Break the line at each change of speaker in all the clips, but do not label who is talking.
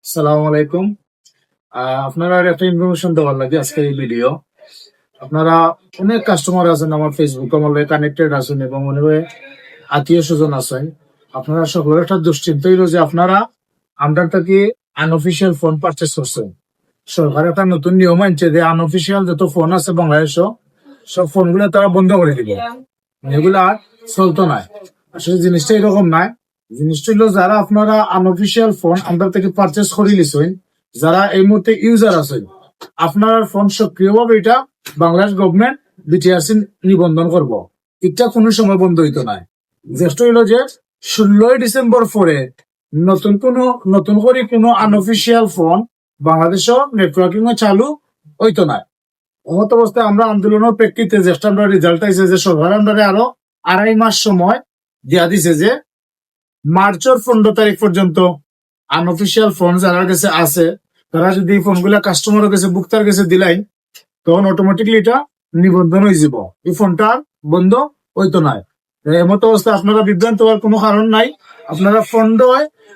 সালাম আলাইকুম। আপনারা একটা ইনফরমেশন দেওয়ার লাগে আজকে এই ভিডিও। আপনারা অনেক কাস্টমার আছেন আমার ফেসবুক আমলে কানেক্টেড আছেন এবং অনেক আত্মীয় স্বজন আছেন। আপনারা সকলের একটা দুশ্চিন্তা হইল যে আপনারা আমরা থেকে আনঅফিসিয়াল ফোন পারচেস করছেন। সরকার একটা নতুন নিয়ম আনছে যে আনঅফিসিয়াল যত ফোন আছে বাংলাদেশও সব ফোনগুলো তারা বন্ধ করে দিবে, এগুলো আর চলতো না। আসলে জিনিসটা এরকম নাই। জিনিসটা হলো যারা আপনারা আনঅফিসিয়াল ফোন আমরা থেকে পারচেস করে লিছেন, যারা এই মুহূর্তে ইউজার আছেন, আপনার ফোন সক্রিয়ভাবে এটা বাংলাদেশ গভর্নমেন্ট বিটিআরসি নিবন্ধন করব। এটা কোনো সময় বন্ধ হইতো না। জ্যেষ্ঠ হইলো যে 16 ডিসেম্বর পরে নতুন করে কোনো আনঅফিসিয়াল ফোন বাংলাদেশও নেটওয়ার্কিং চালু হইতো না। অমত অবস্থায় আমরা আন্দোলনের প্রেক্ষিতে জ্যেষ্ঠ আমরা রেজাল্ট আইছে যে সরকার আন্ডারে আরো 2.5 মাস সময় দিয়া দিছে যে মার্চের 15 তারিখ পর্যন্ত আনঅফিসিয়াল ফোন যারা কাছে আছে তারা যদি এই ফোনগুলা কাস্টমারের কাছে বুকতার কাছে দিলাই তখন অটোমেটিকলি এটা নিবন্ধন হয়ে যাব, এই ফোনটা বন্ধ হইতো না। এমত অবস্থায় আপনারা বিভ্রান্ত হওয়ার কোনো কারণ নাই। আপনারা ফোন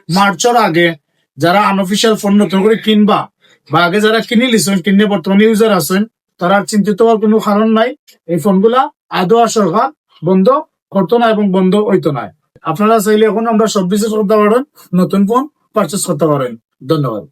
মার্চের আগে যারা আনঅফিসিয়াল ফোন নতুন করে কিনবা বা আগে যারা কিনে লিছেন কিনে বর্তমানে ইউজার আছেন তারা চিন্তিত হওয়ার কোনো কারণ নাই। এই ফোনগুলা আদৌ সরকার বন্ধ করতো না এবং বন্ধ হইতো না। আপনারা চাইলে এখন আমরা সব কিছু করতে পারেন, নতুন ফোন পারচেস করতে পারেন। ধন্যবাদ।